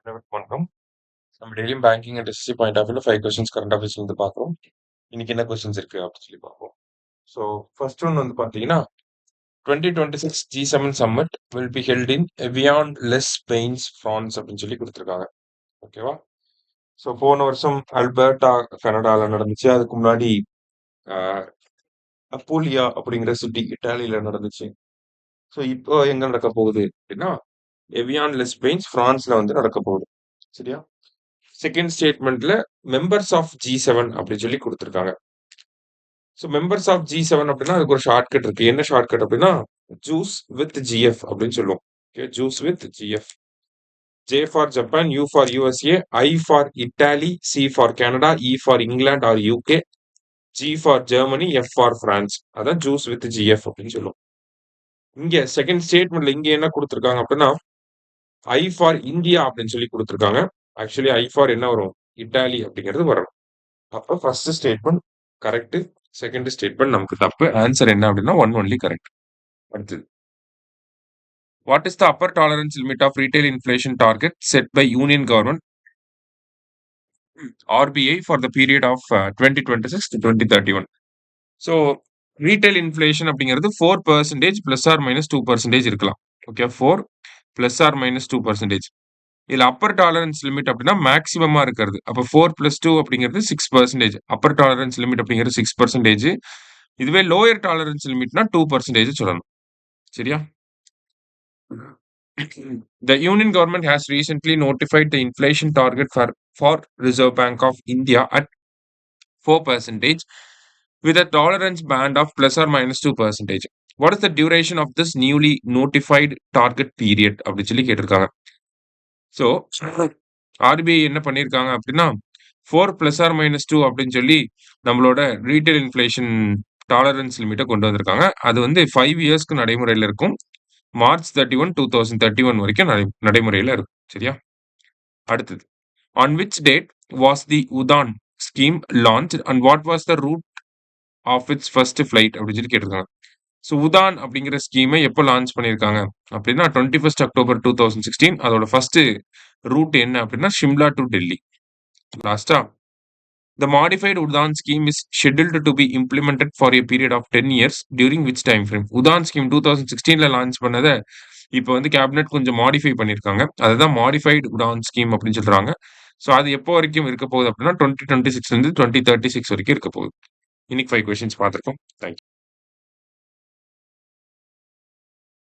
அனைவருக்கும் வணக்கம். நம்ம டெய்லியும் banking and SSC point of வியூல 5 கொஸ்டின்ஸ் கரண்ட் அஃபேர்ஸ்ல இருந்து பார்க்குறோம். இன்னைக்கு என்ன கொஸ்டின்ஸ் இருக்கு அப்படின்னு சொல்லி பார்ப்போம். ஸோ ஃபர்ஸ்ட் ஒன் வந்து பார்த்தீங்கன்னா 2026 G7 summit will be held in Evian les Bains France அப்படின்னு சொல்லி கொடுத்துருக்காங்க. ஓகேவா? ஸோ போன வருஷம் அல்பர்டா கனடால நடந்துச்சு. அதுக்கு முன்னாடி அப்போலியா அப்படிங்கிற சிட்டி இட்டாலியில நடந்துச்சு. ஸோ இப்போ எங்க நடக்க போகுது அப்படின்னா எவியான் லெஸ் பெயின்ஸ் பிரான்ஸ்ல வந்து நடக்க போகுது. சரியா? செகண்ட் ஸ்டேட்மெண்ட்ல மெம்பர்ஸ் ஆஃப் G7 அப்படின்னு சொல்லி கொடுத்துருக்காங்க. ஸோ மெம்பர்ஸ் ஆஃப் G7 அப்படின்னா அதுக்கு ஒரு ஷார்ட்கட் இருக்கு. என்ன ஷார்ட்கட் அப்படின்னா ஜூஸ் வித் ஜிஎஃப் அப்படின்னு சொல்லுவோம். ஓகே, juice with GF. J for Japan, U for USA, I for Italy, C for Canada, E for England or UK, G for Germany, F for France. அதான் juice with GF அப்படின்னு சொல்லுவோம். இங்க second ஸ்டேட்மெண்ட்ல இங்க என்ன கொடுத்துருக்காங்க அப்படின்னா ஐ ஃபார் இந்தியா அப்படின்னு சொல்லி கொடுத்துருக்காங்க. ஆக்சுவலி ஐ ஃபார் என்ன வரும்? இட்டாலி அப்படிங்கிறது வரணும். அப்போ first statement correct, second statement நமக்கு தப்பு. ஆன்சர் என்ன அப்படின்னா ஒன் ஒன்லி கரெக்ட். அடுத்தது, what is the upper tolerance limit of retail inflation target set by union government RBI for the period of 2026 to 2031? So retail inflation அப்படிங்கிறது 4% plus or minus 2% இருக்கலாம். Okay, 4 plus or minus 2%. இதுல Appar tolerance limit அப்படின்னா மேக்ஸிமமா இருக்கிறது. அப்போ 4 plus 2 அப்படிங்கிறது 6%. Appar tolerance limit அப்படிங்கிறது 6%. இதுவே lower tolerance லிமிட்னா 2% சொல்லணும். சரியா? The Union government has recently notified the inflation target for Reserve Bank of India at 4% with a tolerance band of plus or minus 2%. What is the duration of this newly notified target period அப்படின்னு சொல்லி கேட்டிருக்காங்க. So RBI என்ன பண்ணியிருக்காங்க அப்படின்னா 4 plus or minus 2 அப்படின்னு சொல்லி நம்மளோட retail inflation tolerance லிமிட்டை கொண்டு வந்திருக்காங்க. அது வந்து 5 இயர்ஸ்க்கு நடைமுறையில் இருக்கும். March 31, 2031 வரைக்கும் நடைமுறையில் இருக்கும். சரியா? அடுத்தது, on which date was the UDAN scheme launched and what was the route of its first flight அப்படின்னு சொல்லி கேட்டிருக்காங்க. ஸோ உதான் அப்படிங்கிற ஸ்கீமை எப்போ லான்ச் பண்ணியிருக்காங்க அப்படின்னா 21 October 2016. அதோட ஃபர்ஸ்ட் ரூட் என்ன அப்படின்னா ஷிம்லா டு டெல்லி. லாஸ்டா, the modified UDAN scheme is scheduled to be implemented for a period of 10 years during which time frame? UDAN scheme 2016ல லான்ச் பண்ணதை இப்போ வந்து கேபினெட் கொஞ்சம் மாடிஃபை பண்ணியிருக்காங்க. அதுதான் மாடிஃபைடு UDAN ஸ்கீம் அப்படின்னு சொல்றாங்க. ஸோ அது எப்போ வரைக்கும் இருக்க போகுது அப்படின்னா 2026 2036 வரைக்கும் இருக்க போகுது. இன்னைக்கு 5 கொஸ்டின்ஸ் பார்த்துருக்கோம். தேங்க்யூ.